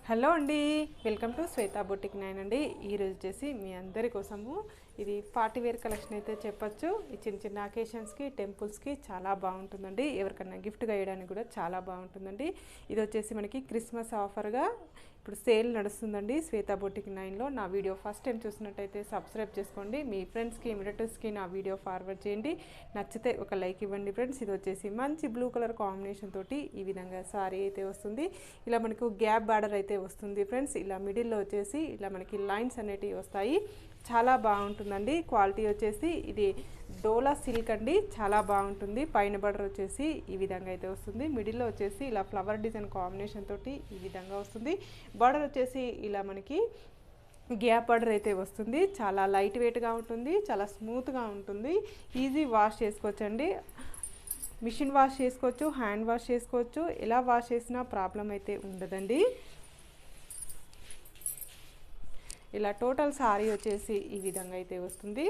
Hello అండి, welcome to Shweta boutique 9 అండి. ఈరోజు వచ్చేసి మీ అందరి కోసము ఇది పార్టీ వేర్ కలెక్షన్ అయితే చెప్పచ్చు. ఈ చిన్న చిన్న అకేషన్స్కి, టెంపుల్స్కి చాలా బాగుంటుందండి. ఎవరికన్నా గిఫ్ట్గా వేయడానికి కూడా చాలా బాగుంటుందండి. ఇది వచ్చేసి మనకి క్రిస్మస్ ఆఫర్గా ఇప్పుడు సేల్ నడుస్తుందండి శ్వేతా బొటిక్ 9లో. నా వీడియో ఫస్ట్ టైం చూసినట్టయితే సబ్స్క్రైబ్ చేసుకోండి. మీ ఫ్రెండ్స్కి, రిలేటివ్స్కి నా వీడియో ఫార్వర్డ్ చేయండి. నచ్చితే ఒక లైక్ ఇవ్వండి ఫ్రెండ్స్. ఇది వచ్చేసి మంచి బ్లూ కలర్ కాంబినేషన్ తోటి ఈ విధంగా సారీ అయితే వస్తుంది. ఇలా మనకు గ్యాప్ బార్డర్ అయితే వస్తుంది ఫ్రెండ్స్. ఇలా మిడిల్లో వచ్చేసి ఇలా మనకి లైన్స్ అనేటివి వస్తాయి. చాలా బాగుంటుందండి. క్వాలిటీ వచ్చేసి ఇది డోలా సిల్క్ అండి, చాలా బాగుంటుంది. పైన బార్డర్ వచ్చేసి ఈ విధంగా అయితే వస్తుంది. మిడిల్లో వచ్చేసి ఇలా ఫ్లవర్ డిజైన్ కాంబినేషన్ తోటి ఈ విధంగా వస్తుంది. బార్డర్ వచ్చేసి ఇలా మనకి గ్యాప్ బార్డర్ అయితే వస్తుంది. చాలా లైట్ వెయిట్గా ఉంటుంది, చాలా స్మూత్గా ఉంటుంది. ఈజీ వాష్ చేసుకోవచ్చండి. మిషన్ వాష్ చేసుకోవచ్చు, హ్యాండ్ వాష్ చేసుకోవచ్చు. ఎలా వాష్ చేసినా ప్రాబ్లం అయితే ఉండదండి. ఇలా టోటల్ సారీ వచ్చేసి ఈ విధంగా అయితే వస్తుంది.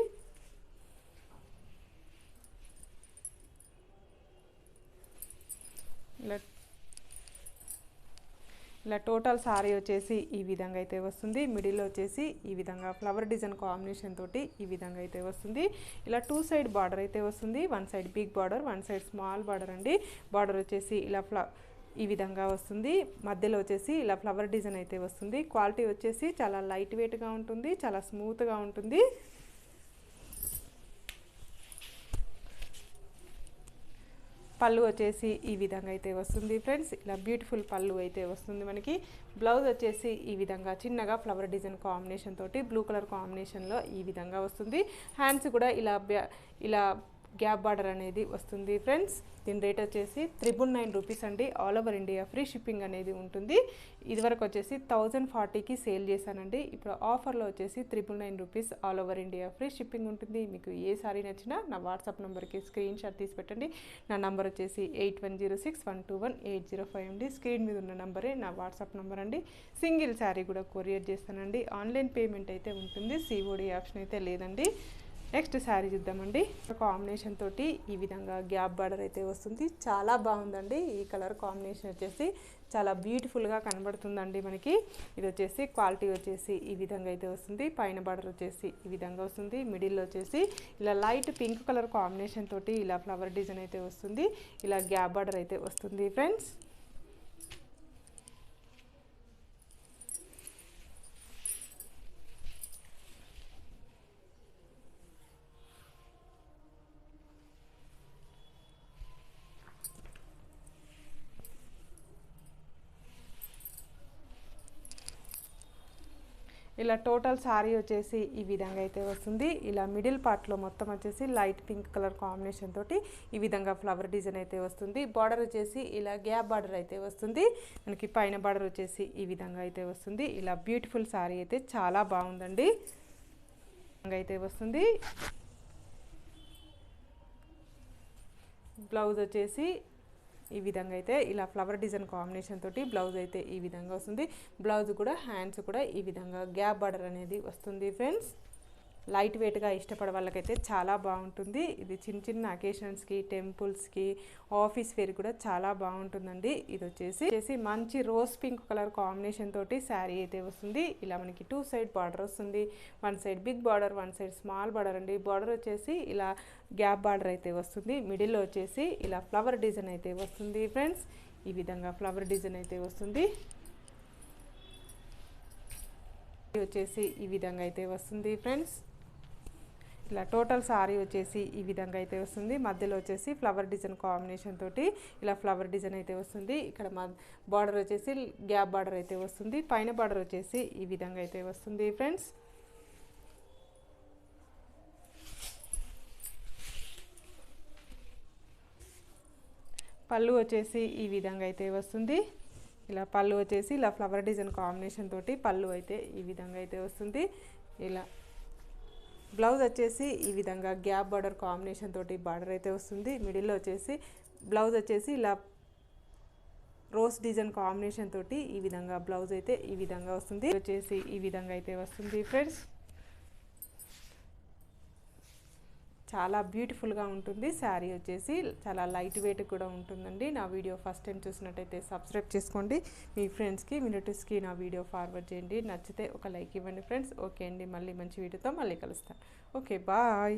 ఇలా టోటల్ సారీ వచ్చేసి ఈ విధంగా అయితే వస్తుంది. మిడిల్లో వచ్చేసి ఈ విధంగా ఫ్లవర్ డిజైన్ కాంబినేషన్ తోటి ఈ విధంగా అయితే వస్తుంది. ఇలా 2 సైడ్ బార్డర్ అయితే వస్తుంది. 1 side big border, 1 side small border అండి. బార్డర్ వచ్చేసి ఇలా ఈ విధంగా వస్తుంది. మధ్యలో వచ్చేసి ఇలా ఫ్లవర్ డిజైన్ అయితే వస్తుంది. క్వాలిటీ వచ్చేసి చాలా లైట్ వెయిట్గా ఉంటుంది, చాలా స్మూత్గా ఉంటుంది. పళ్ళు వచ్చేసి ఈ విధంగా అయితే వస్తుంది ఫ్రెండ్స్. ఇలా బ్యూటిఫుల్ పళ్ళు అయితే వస్తుంది మనకి. బ్లౌజ్ వచ్చేసి ఈ విధంగా చిన్నగా ఫ్లవర్ డిజైన్ కాంబినేషన్ తోటి బ్లూ కలర్ కాంబినేషన్లో ఈ విధంగా వస్తుంది. హ్యాండ్స్ కూడా ఇలా గ్యాప్ బార్డర్ అనేది వస్తుంది ఫ్రెండ్స్. దీని రేట్ వచ్చేసి 999 రూపీస్ అండి. All over India free shipping అనేది ఉంటుంది. ఇదివరకు వచ్చేసి 1040కి సేల్ చేశానండి. ఇప్పుడు ఆఫర్లో వచ్చేసి 999 rupees all over India free shipping ఉంటుంది. మీకు ఏ సారీ నచ్చినా నా వాట్సాప్ నెంబర్కి స్క్రీన్ షాట్ తీసి పెట్టండి. నా నంబర్ వచ్చేసి 8106121805 అండి. స్క్రీన్ మీద ఉన్న నంబరే నా వాట్సాప్ నెంబర్ అండి. సింగిల్ శారీ కూడా కొరియర్ చేస్తానండి. ఆన్లైన్ పేమెంట్ అయితే ఉంటుంది, సిఓడి ఆప్షన్ అయితే లేదండి. నెక్స్ట్ శారీ చూద్దామండి. కాంబినేషన్ తోటి ఈ విధంగా గ్యాప్ బార్డర్ అయితే వస్తుంది. చాలా బాగుందండి. ఈ కలర్ కాంబినేషన్ వచ్చేసి చాలా బ్యూటిఫుల్గా కనబడుతుందండి మనకి. ఇది వచ్చేసి క్వాలిటీ వచ్చేసి ఈ విధంగా అయితే వస్తుంది. పైన బార్డర్ వచ్చేసి ఈ విధంగా వస్తుంది. మిడిల్లో వచ్చేసి ఇలా లైట్ పింక్ కలర్ కాంబినేషన్ తోటి ఇలా ఫ్లవర్ డిజైన్ అయితే వస్తుంది. ఇలా గ్యాప్ బార్డర్ అయితే వస్తుంది ఫ్రెండ్స్. ఇలా టోటల్ సారీ వచ్చేసి ఈ విధంగా అయితే వస్తుంది. ఇలా మిడిల్ పార్ట్లో మొత్తం వచ్చేసి లైట్ పింక్ కలర్ కాంబినేషన్ తోటి ఈ విధంగా ఫ్లవర్ డిజైన్ అయితే వస్తుంది. బార్డర్ వచ్చేసి ఇలా గ్యాప్ బార్డర్ అయితే వస్తుంది. మనకి పైన బార్డర్ వచ్చేసి ఈ విధంగా అయితే వస్తుంది. ఇలా బ్యూటిఫుల్ సారీ అయితే చాలా బాగుందండి. అయితే వస్తుంది. బ్లౌజ్ వచ్చేసి ఈ విధంగా అయితే ఇలా ఫ్లవర్ డిజైన్ కాంబినేషన్ తోటి బ్లౌజ్ అయితే ఈ విధంగా వస్తుంది. బ్లౌజ్ కూడా హ్యాండ్స్ కూడా ఈ విధంగా గ్యాప్ బార్డర్ అనేది వస్తుంది ఫ్రెండ్స్. లైట్ వెయిట్గా ఇష్టపడే వాళ్ళకైతే చాలా బాగుంటుంది. ఇది చిన్న చిన్న అకేషన్స్కి, టెంపుల్స్కి, ఆఫీస్ వేర్ కూడా చాలా బాగుంటుందండి. ఇది వచ్చేసి మంచి రోజ్ పింక్ కలర్ కాంబినేషన్ తోటి శారీ అయితే వస్తుంది. ఇలా మనకి 2 సైడ్ బార్డర్ వస్తుంది. 1 side big border, 1 side small border అండి. బార్డర్ వచ్చేసి ఇలా గ్యాప్ బార్డర్ అయితే వస్తుంది. మిడిల్లో వచ్చేసి ఇలా ఫ్లవర్ డిజైన్ అయితే వస్తుంది ఫ్రెండ్స్. ఈ విధంగా ఫ్లవర్ డిజైన్ అయితే వస్తుంది. వచ్చేసి ఈ విధంగా అయితే వస్తుంది ఫ్రెండ్స్. ఇలా టోటల్ సారీ వచ్చేసి ఈ విధంగా అయితే వస్తుంది. మధ్యలో వచ్చేసి ఫ్లవర్ డిజైన్ కాంబినేషన్ తోటి ఇలా ఫ్లవర్ డిజైన్ అయితే వస్తుంది. ఇక్కడ బార్డర్ వచ్చేసి గ్యాప్ బార్డర్ అయితే వస్తుంది. పైన బార్డర్ వచ్చేసి ఈ విధంగా అయితే వస్తుంది ఫ్రెండ్స్. పళ్ళు వచ్చేసి ఈ విధంగా అయితే వస్తుంది. ఇలా పళ్ళు వచ్చేసి ఇలా ఫ్లవర్ డిజైన్ కాంబినేషన్ తోటి పళ్ళు అయితే ఈ విధంగా అయితే వస్తుంది. ఇలా బ్లౌజ్ వచ్చేసి ఈ విధంగా గ్యాప్ బార్డర్ కాంబినేషన్ తోటి బార్డర్ అయితే వస్తుంది. మిడిల్లో వచ్చేసి బ్లౌజ్ వచ్చేసి ఇలా రోజ్ డిజైన్ కాంబినేషన్ తోటి ఈ విధంగా బ్లౌజ్ అయితే ఈ విధంగా వస్తుంది. వచ్చేసి ఈ విధంగా అయితే వస్తుంది ఫ్రెండ్స్. చాలా బ్యూటిఫుల్గా ఉంటుంది. శారీ వచ్చేసి చాలా లైట్ వెయిట్ కూడా ఉంటుందండి. నా వీడియో ఫస్ట్ టైం చూసినట్టయితే సబ్స్క్రైబ్ చేసుకోండి. మీ ఫ్రెండ్స్కి మీ రిలేటివ్స్కి నా వీడియో ఫార్వర్డ్ చేయండి. నచ్చితే ఒక లైక్ ఇవ్వండి ఫ్రెండ్స్. ఓకే అండి, మళ్ళీ మంచి వీడియోతో మళ్ళీ కలుస్తాను. Okay, bye.